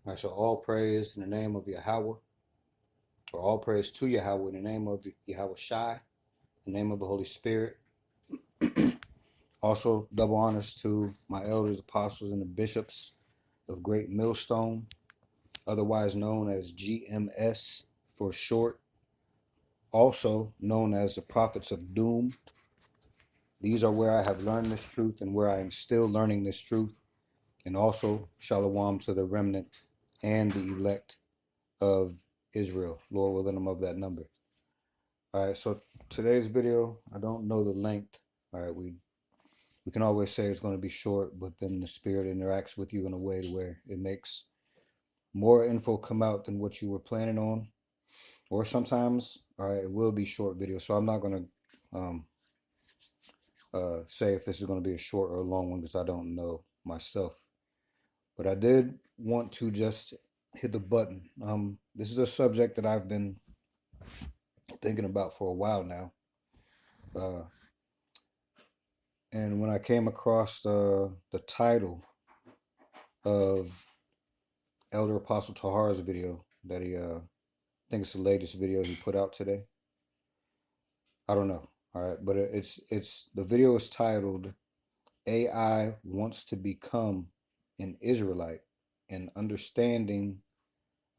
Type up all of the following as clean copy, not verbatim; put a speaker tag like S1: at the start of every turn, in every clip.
S1: All right, so all praise in the name of Yahweh, or all praise to Yahweh in the name of Yahweh Shai, in the name of the Holy Spirit. Also, double honors to my elders, apostles, and the bishops of Great Millstone, otherwise known as GMS for short, also known as the Prophets of Doom. These are where I have learned this truth and where I am still learning this truth. And also, Shalom to the remnant and the elect of Israel. Lord willing, I'm of that number. All right, so today's video, I don't know the length. All right, we can always say it's going to be short, but then the Spirit interacts with you in a way to where it makes more info come out than what you were planning on. Or sometimes, all right, it will be short video. So I'm not going to say if this is going to be a short or a long one because I don't know myself. But I did want to just hit the button. This is a subject that I've been thinking about for a while now. And when I came across the title of Elder Apostle Tahar's video that he, I think it's the latest video he put out today. I don't know. All right, but it's the video is titled "AI Wants to Become an Israelite and Understanding."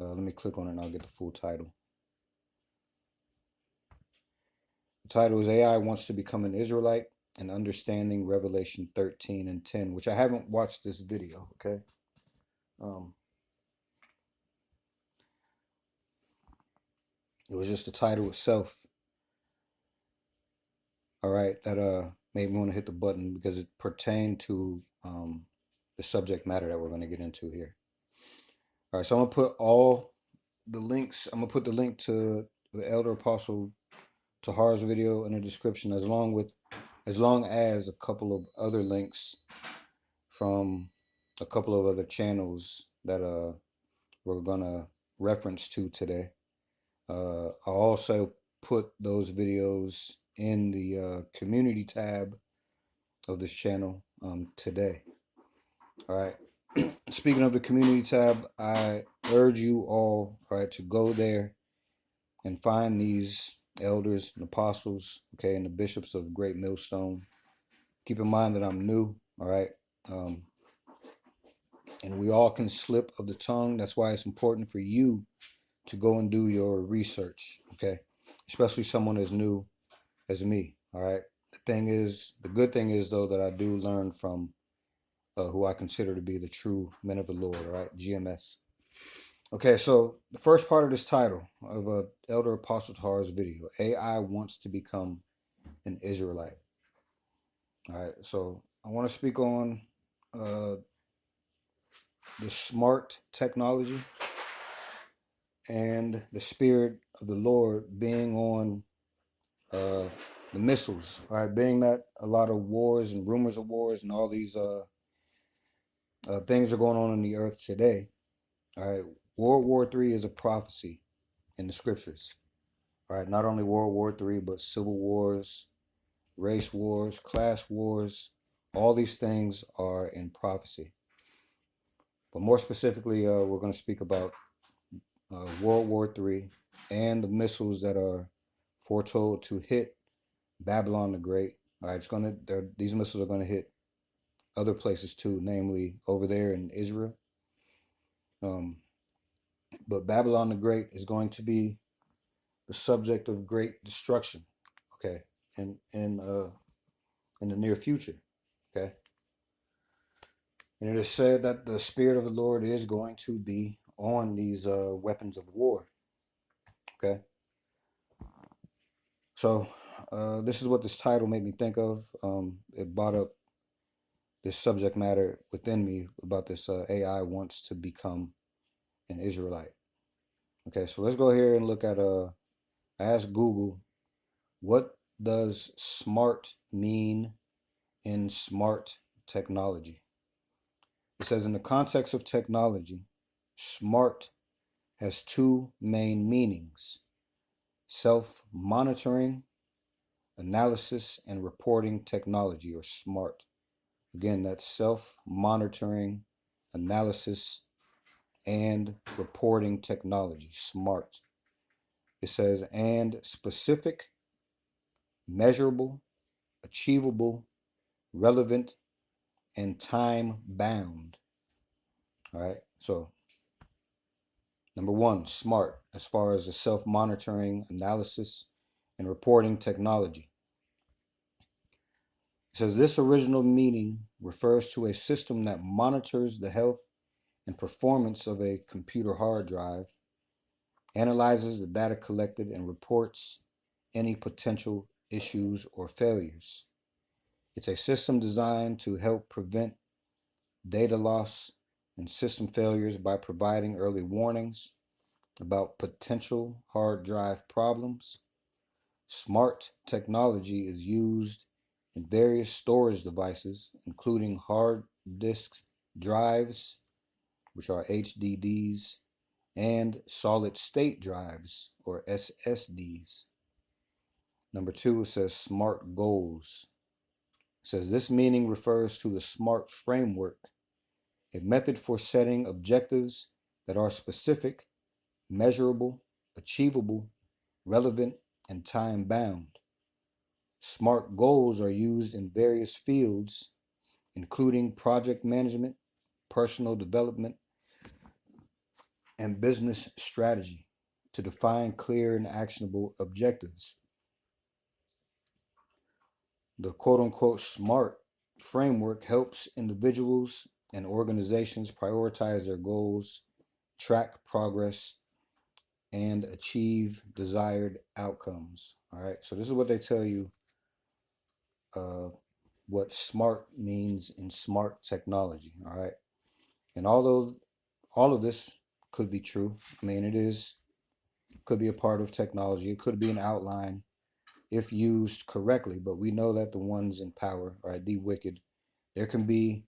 S1: Let me click on it and I'll get the full title. The title is "AI Wants to Become an Israelite and Understanding Revelation 13 and 10," which I haven't watched this video. Okay. It was just the title itself, all right, that made me want to hit the button because it pertained to the subject matter that we're going to get into here. All right, so I'm going to put all the links. I'm going to put the link to the Elder Apostle Tahar's video in the description, as long as a couple of other links from a couple of other channels that we're going to reference to today. I'll also put those videos in the community tab of this channel today. All right. Speaking of the community tab, I urge you all right, to go there and find these elders and apostles, okay, and the bishops of Great Millstone. Keep in mind that I'm new, all right, and we all can slip of the tongue. That's why it's important for you to go and do your research, okay, especially someone as new as me, all right. The good thing is though, that I do learn from who I consider to be the true men of the Lord, all right, GMS. Okay, so the first part of this title of Elder Apostle Tahar's video, AI Wants to Become an Israelite. All right, so I want to speak on the smart technology and the Spirit of the Lord being on the missiles. All right, being that a lot of wars and rumors of wars and all these things are going on in the earth today. All right, World War III is a prophecy in the scriptures. All right, not only World War III, but civil wars, race wars, class wars, all these things are in prophecy. But more specifically, we're going to speak about World War III and the missiles that are foretold to hit Babylon the Great. All right, these missiles are going to hit other places too, namely over there in Israel. But Babylon the Great is going to be the subject of great destruction, okay, in the near future, okay. And it is said that the Spirit of the Lord is going to be on these weapons of war, okay. So this is what this title made me think of. It brought up this subject matter within me about this AI wants to become an Israelite. Okay, so let's go here and look at ask Google, what does smart mean in smart technology? It says, in the context of technology, smart has two main meanings: self-monitoring, analysis, and reporting technology, or SMART. Again, that's self-monitoring, analysis, and reporting technology, SMART. It says, and specific, measurable, achievable, relevant, and time bound. All right. So, number one, SMART, as far as the self monitoring, analysis, and reporting technology. It says this original meaning refers to a system that monitors the health and performance of a computer hard drive, analyzes the data collected, and reports any potential issues or failures. It's a system designed to help prevent data loss and system failures by providing early warnings about potential hard drive problems. Smart technology is used in various storage devices, including hard disk drives, which are HDDs, and solid state drives, or SSDs. Number two, it says SMART goals. It says this meaning refers to the SMART framework, a method for setting objectives that are specific, measurable, achievable, relevant, and time bound. SMART goals are used in various fields, including project management, personal development, and business strategy, to define clear and actionable objectives. The quote unquote SMART framework helps individuals and organizations prioritize their goals, track progress, and achieve desired outcomes. All right, so this is what they tell you what SMART means in smart technology. All right, and although all of this could be true, I mean, could be a part of technology, it could be an outline if used correctly, but we know that the ones in power, right, the wicked, there can be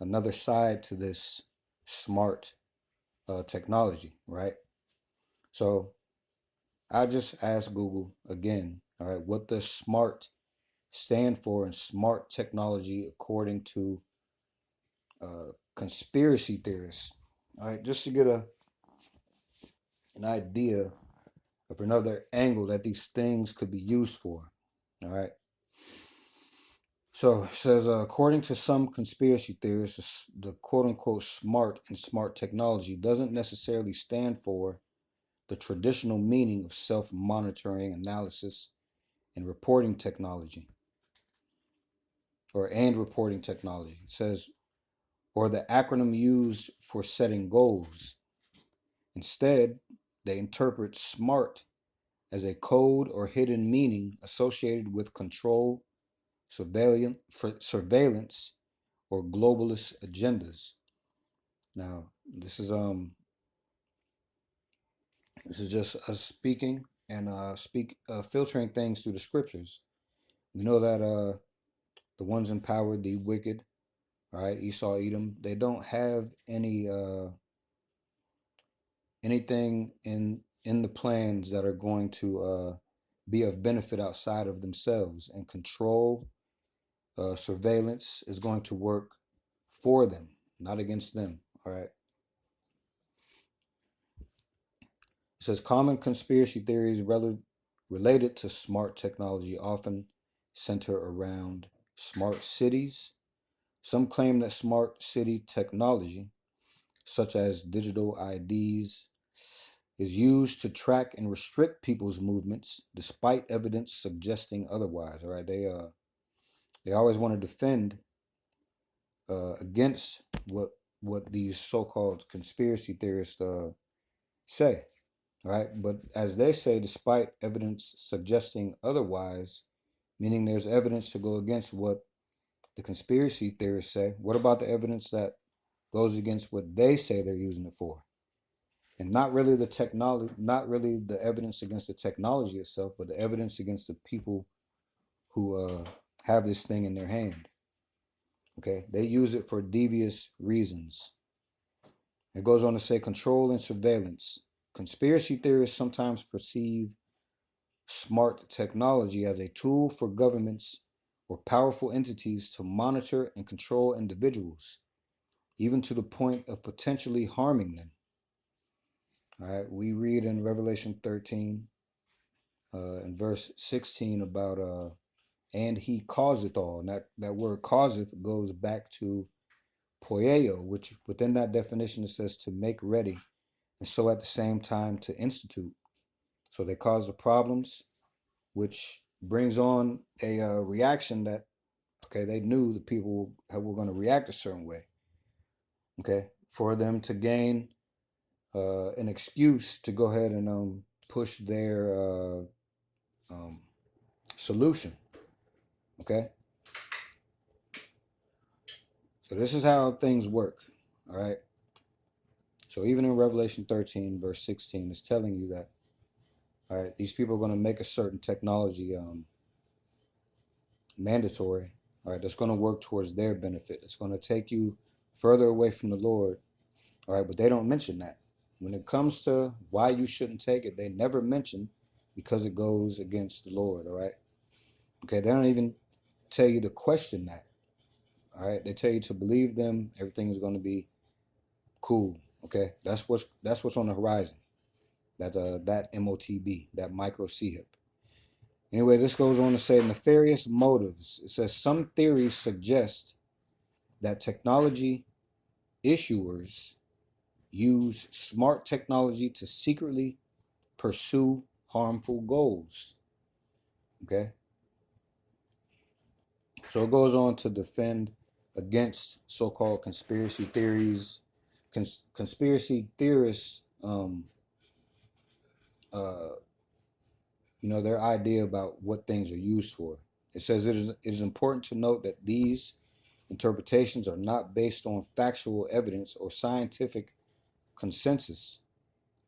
S1: another side to this smart technology, right? So I just asked Google again, all right, what does SMART stand for in smart technology according to conspiracy theorists? All right, just to get an idea of another angle that these things could be used for. All right. So it says, according to some conspiracy theorists, the quote unquote smart and smart technology doesn't necessarily stand for the traditional meaning of self monitoring, analysis, and reporting technology, and reporting technology. It says, or the acronym used for setting goals. Instead, they interpret SMART as a code or hidden meaning associated with control, surveillance, or globalist agendas. Now, this is just us speaking and filtering things through the scriptures. We know that the ones in power, the wicked, right, Esau, Edom, they don't have anything in the plans that are going to be of benefit outside of themselves, and control, surveillance is going to work for them, not against them. All right. It says common conspiracy theories related to smart technology often center around smart cities. Some claim that smart city technology, such as digital IDs, is used to track and restrict people's movements, despite evidence suggesting otherwise. All right, they always want to defend against what these so-called conspiracy theorists say. Right, but as they say, despite evidence suggesting otherwise, meaning there's evidence to go against what the conspiracy theorists say. What about the evidence that goes against what they say they're using it for? And not really the technology, not really the evidence against the technology itself, but the evidence against the people who have this thing in their hand. Okay, they use it for devious reasons. It goes on to say control and surveillance. Conspiracy theorists sometimes perceive smart technology as a tool for governments or powerful entities to monitor and control individuals, even to the point of potentially harming them. All right, we read in Revelation 13, in verse 16 about and he causeth all. And that word causeth goes back to poieo, which within that definition it says to make ready, and so at the same time to institute. So they cause the problems, which brings on a reaction that, okay, they knew the people were going to react a certain way. Okay, for them to gain an excuse to go ahead and push their um, solution. Okay, so this is how things work. All right. So even in Revelation 13, verse 16, it's telling you that, all right, these people are going to make a certain technology mandatory. All right, that's going to work towards their benefit. It's going to take you further away from the Lord. All right, but they don't mention that. When it comes to why you shouldn't take it, they never mention because it goes against the Lord. All right. Okay, they don't even tell you to question that. All right, they tell you to believe them. Everything is going to be cool. Okay, that's what's on the horizon. That MOTB, that micro CHIP. Anyway, this goes on to say nefarious motives. It says some theories suggest that technology issuers use smart technology to secretly pursue harmful goals. Okay, so it goes on to defend against so-called conspiracy theories, conspiracy theorists. Uh, their idea about what things are used for. It says it is important to note that these interpretations are not based on factual evidence or scientific consensus.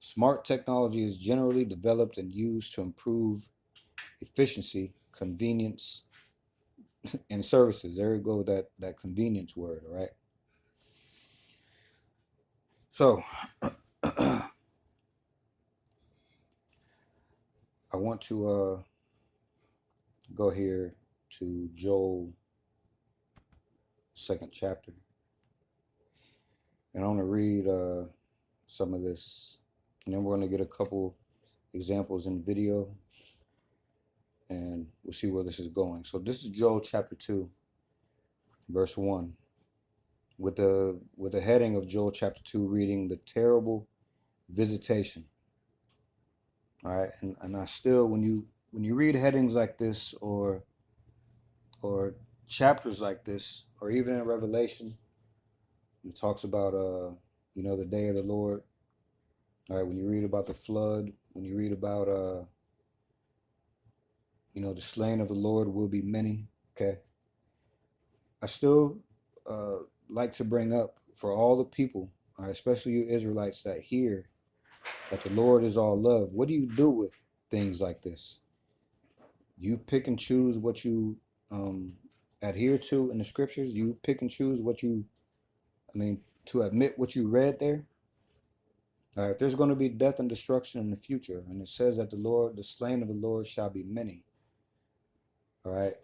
S1: Smart technology is generally developed and used to improve efficiency, convenience, and services. There you go, that convenience word, all right? So, I want to go here to Joel, second chapter. And I want to read some of this. And then we're going to get a couple examples in video. And we'll see where this is going. So this is Joel chapter 2, verse 1. With the heading of Joel chapter 2 reading the terrible visitation. All right. And I still, when you read headings like this or chapters like this, or even in Revelation, it talks about the day of the Lord. All right, when you read about the flood, when you read about the slain of the Lord will be many. Okay, I still like to bring up for all the people, right, especially you Israelites that hear that the Lord is all love. What do you do with things like this? Do you pick and choose what you adhere to in the scriptures? Do you pick and choose to admit what you read there? All right, if there's going to be death and destruction in the future, and it says that the slain of the Lord shall be many. All right,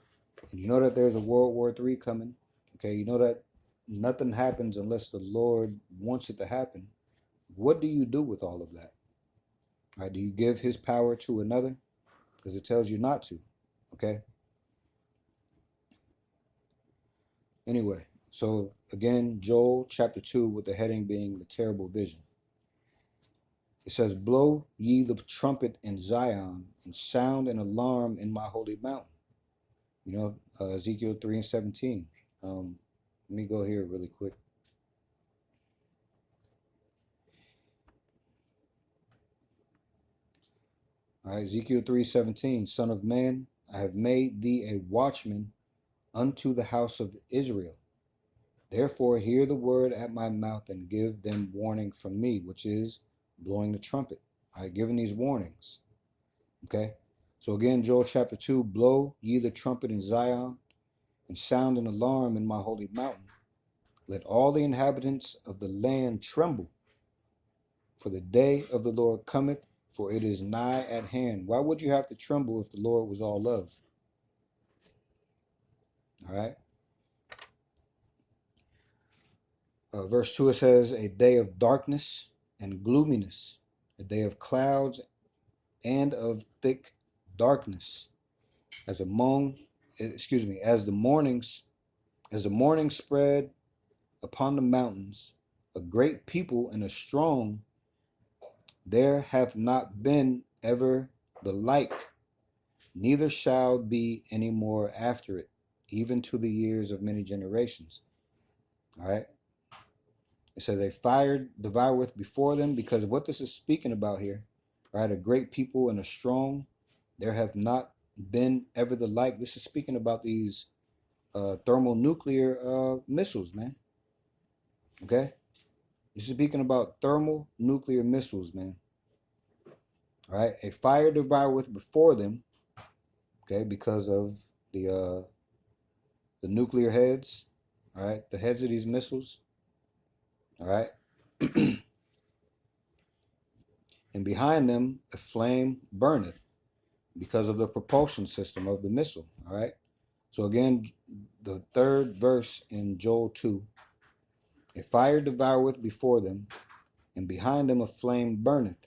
S1: and you know that there's a World War III coming. Okay, you know that nothing happens unless the Lord wants it to happen. What do you do with all of that? All right, do you give his power to another? Because it tells you not to. Okay. Anyway, so again, Joel chapter 2 with the heading being the terrible vision. It says, blow ye the trumpet in Zion and sound an alarm in my holy mountain. Ezekiel 3 and 17. Let me go here really quick. All right, Ezekiel 3:17. Son of man, I have made thee a watchman unto the house of Israel. Therefore hear the word at my mouth and give them warning from me, which is blowing the trumpet. I have given these warnings. Okay. So again, Joel chapter 2, blow ye the trumpet in Zion and sound an alarm in my holy mountain. Let all the inhabitants of the land tremble, for the day of the Lord cometh, for it is nigh at hand. Why would you have to tremble if the Lord was all love? All right. Verse 2, it says, a day of darkness and gloominess. a day of clouds and of thick darkness, as the morning spread upon the mountains, a great people and a strong, there hath not been ever the like, neither shall be any more after it, even to the years of many generations. All right. It says a fire devoureth before them, because what this is speaking about here, right? A great people and a strong, there hath not been ever the like. This is speaking about these thermonuclear missiles, man. Okay? This is speaking about thermonuclear missiles, man. All right? A fire devoureth before them, okay, because of the nuclear heads, all right, the heads of these missiles, all right? And behind them a flame burneth, because of the propulsion system of the missile, all right? So again, the third verse in Joel 2, a fire devoureth before them, and behind them a flame burneth.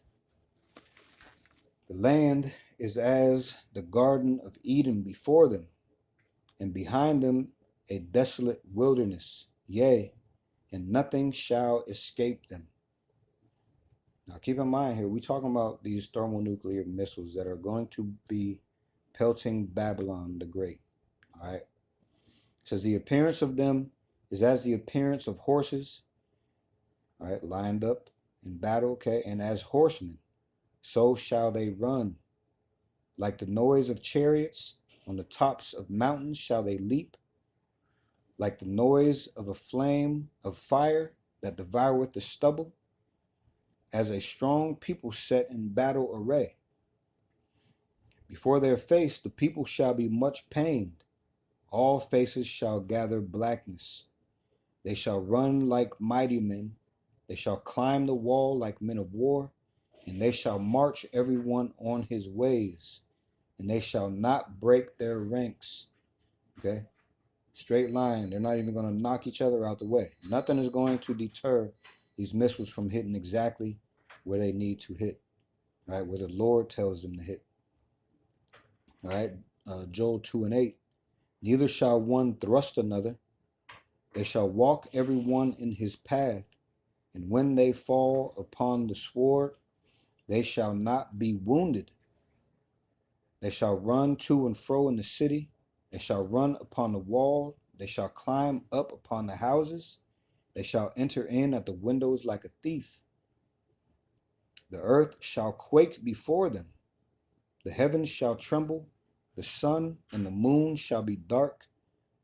S1: The land is as the garden of Eden before them, and behind them a desolate wilderness, yea, and nothing shall escape them. Now keep in mind here, we're talking about these thermonuclear missiles that are going to be pelting Babylon the Great, all right? It says the appearance of them is as the appearance of horses, all right, lined up in battle, okay? And as horsemen, so shall they run. Like the noise of chariots, on the tops of mountains shall they leap. Like the noise of a flame of fire that devoureth the stubble, as a strong people set in battle array. Before their face the people shall be much pained. All faces shall gather blackness. They shall run like mighty men. They shall climb the wall like men of war. And they shall march every one on his ways. And they shall not break their ranks. Okay? Straight line. They're not even going to knock each other out the way. Nothing is going to deter these missiles from hitting exactly where they need to hit. Right? Where the Lord tells them to hit. All right? Joel 2:8. Neither shall one thrust another. They shall walk every one in his path. And when they fall upon the sword, they shall not be wounded. They shall run to and fro in the city. They shall run upon the wall. They shall climb up upon the houses. They shall enter in at the windows like a thief. The earth shall quake before them. The heavens shall tremble. The sun and the moon shall be dark,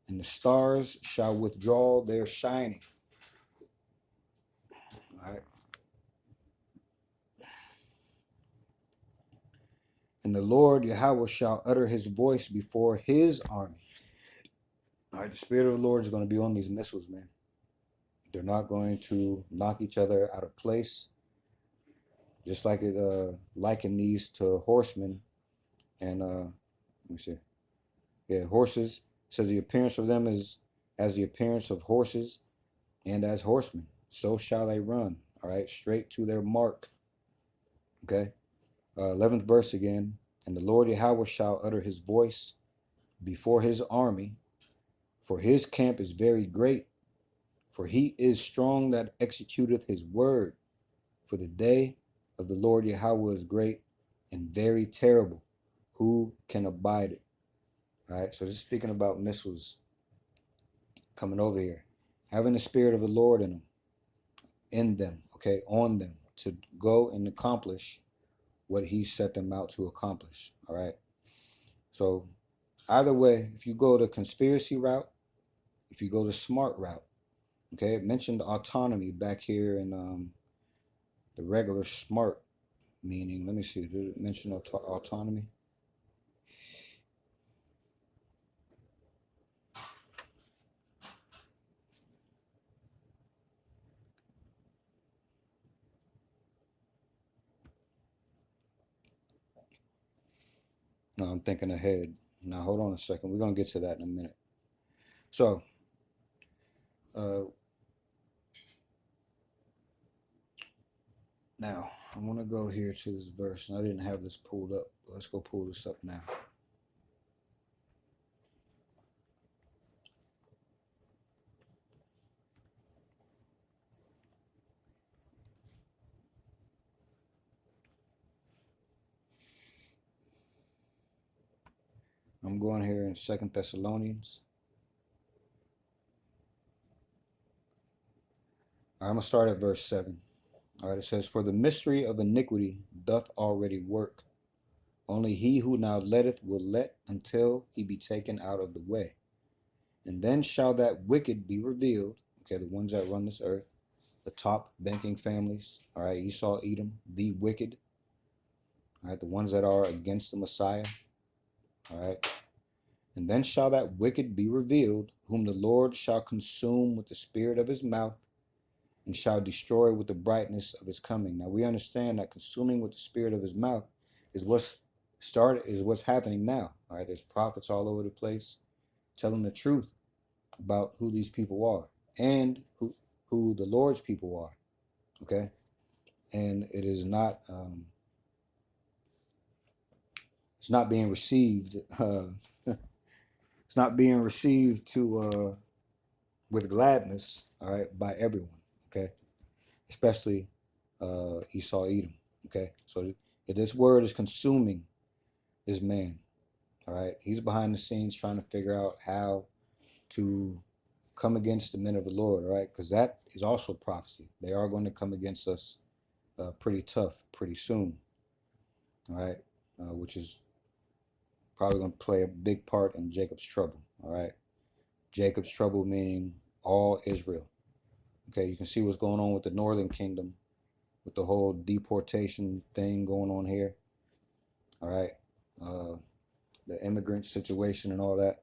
S1: and the stars shall withdraw their shining. All right. And the Lord Yahweh shall utter his voice before his army. All right, the Spirit of the Lord is going to be on these missiles, man. They're not going to knock each other out of place. Just like it liken these to horsemen and let me see. Yeah, horses. It says the appearance of them is as the appearance of horses and as horsemen. So shall they run. All right, straight to their mark. Okay. 11th verse again. And the Lord Yahweh shall utter his voice before his army, for his camp is very great, for he is strong that executeth his word. For the day of the Lord Yahweh is great and very terrible. Who can abide it? All right, so this is speaking about missiles coming over here, having the Spirit of the Lord in them, okay, on them, to go and accomplish what he set them out to accomplish. All right, so either way, if you go the conspiracy route, if you go the smart route, okay, it mentioned autonomy back here in the regular smart meaning. Let me see, did it mention autonomy? No, I'm thinking ahead. Now, hold on a second. We're going to get to that in a minute. So, now, I want to go here to this verse, and I didn't have this pulled up. Let's go pull this up now. I'm going here in 2 Thessalonians. All right, I'm going to start at verse 7. All right, it says, "For the mystery of iniquity doth already work. Only he who now letteth will let until he be taken out of the way. And then shall that wicked be revealed," okay, the ones that run this earth, the top banking families, all right, Esau, Edom, the wicked, all right, the ones that are against the Messiah, all right. "And then shall that wicked be revealed, whom the Lord shall consume with the spirit of his mouth, and shall destroy with the brightness of his coming." Now we understand that consuming with the spirit of his mouth is what's happening now. All right, there's prophets all over the place telling the truth about who these people are and who the Lord's people are. Okay, and it is not it's not being received. It's not being received to with gladness. All right, by everyone. Okay, especially Esau, Edom. Okay, so this word is consuming this man. All right, he's behind the scenes trying to figure out how to come against the men of the Lord. All right, because that is also prophecy. They are going to come against us pretty tough, pretty soon. All right, which is probably going to play a big part in Jacob's trouble. All right, Jacob's trouble meaning all Israel. Okay, you can see what's going on with the northern kingdom, with the whole deportation thing going on here. All right, the immigrant situation and all that.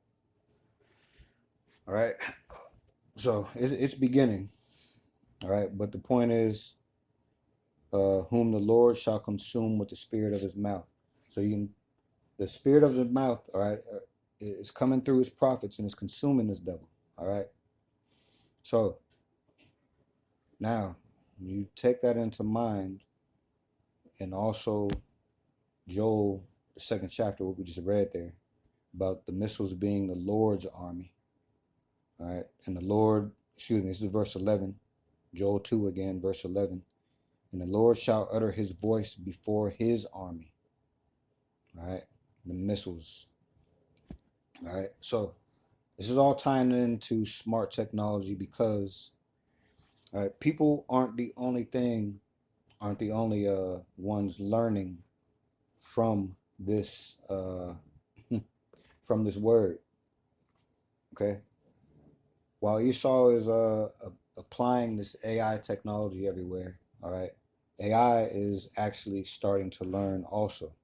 S1: All right, so it's beginning. All right, but the point is, whom the Lord shall consume with the spirit of his mouth. So the spirit of his mouth, all right, is coming through his prophets and is consuming this devil. All right, so now you take that into mind, and also Joel, the 2nd chapter, what we just read there, about the missiles being the Lord's army. All right, and the Lord, excuse me, this is verse 11, Joel 2 again, verse 11. "And the Lord shall utter his voice before his army." All right, the missiles. All right, so this is all tying into smart technology because people aren't the only ones learning from this from this word. Okay, while Esau is applying this AI technology everywhere, all right, AI is actually starting to learn also.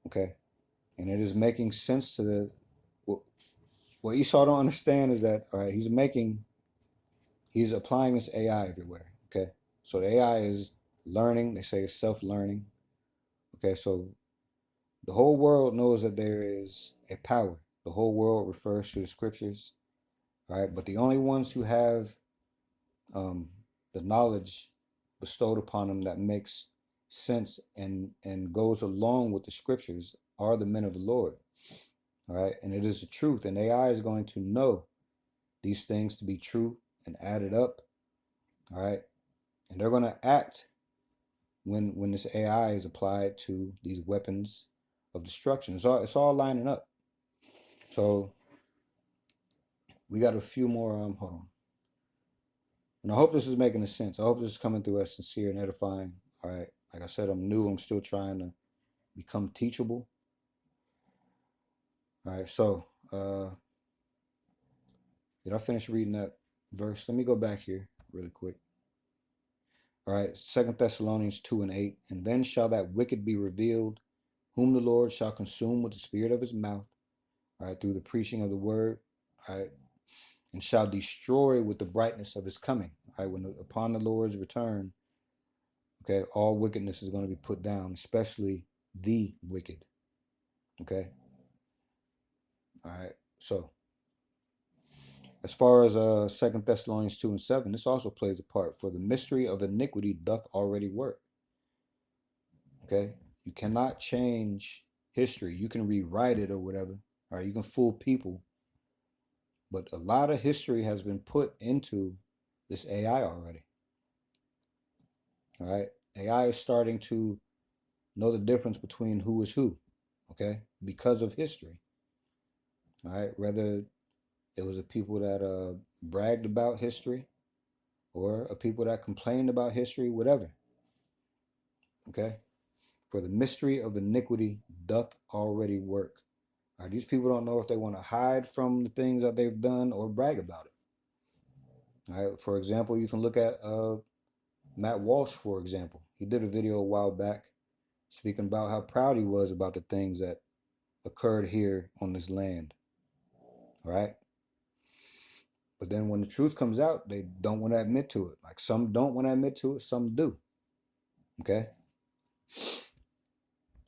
S1: Okay, and it is making sense to the what Esau don't understand is that, all right, he's applying this AI everywhere. Okay, so the AI is learning. They say it's self-learning. Okay, so the whole world knows that there is a power. The whole world refers to the scriptures. All right, but the only ones who have the knowledge bestowed upon them that makes sense and goes along with the scriptures are the men of the Lord. All right, and it is the truth, and AI is going to know these things to be true and add it up. All right, and they're going to act when this AI is applied to these weapons of destruction. It's all lining up. So we got a few more. Hold on. And I hope this is making sense. I hope this is coming through as sincere and edifying. All right. Like I said, I'm new. I'm still trying to become teachable. All right. So, did I finish reading that verse? Let me go back here really quick. All right. 2 Thessalonians 2 and 8. "And then shall that wicked be revealed, whom the Lord shall consume with the spirit of his mouth, all right, through the preaching of the word, all right, and shall destroy with the brightness of his coming." All right. Upon the Lord's return, okay, all wickedness is going to be put down, especially the wicked. Okay. All right. So as far as 2 Thessalonians 2 and 7, this also plays a part. "For the mystery of iniquity doth already work." Okay? You cannot change history. You can rewrite it or whatever. All right, you can fool people. But a lot of history has been put into this AI already. All right? AI is starting to know the difference between who is who, okay? Because of history. All right? Whether it was a people that bragged about history or a people that complained about history, whatever. Okay? For the mystery of iniquity doth already work. All right, these people don't know if they want to hide from the things that they've done or brag about it. All right? For example, you can look at Matt Walsh, for example. He did a video a while back speaking about how proud he was about the things that occurred here on this land. All right? But then when the truth comes out, they don't want to admit to it. Like some don't want to admit to it, some do. Okay?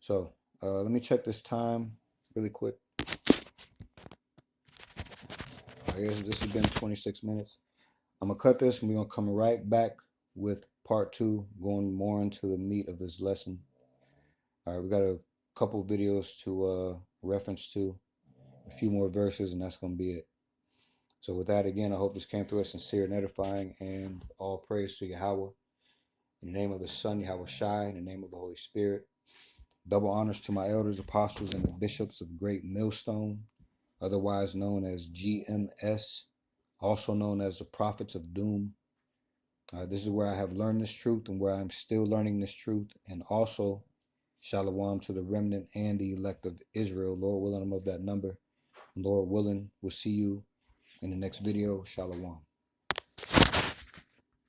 S1: So let me check this time really quick. I guess this has been 26 minutes. I'm going to cut this and we're going to come right back with part 2, going more into the meat of this lesson. All right, we got a couple videos to reference to, a few more verses, and that's going to be it. So with that, again, I hope this came through as sincere and edifying, and all praise to Yahweh. In the name of the Son, Yahweh Shai, in the name of the Holy Spirit. Double honors to my elders, apostles, and the bishops of Great Millstone, otherwise known as GMS, also known as the Prophets of Doom. This is where I have learned this truth and where I'm still learning this truth. And also, Shalom to the remnant and the elect of Israel. Lord willing, I'm of that number. Lord willing, we'll see you in the next video. Shalom.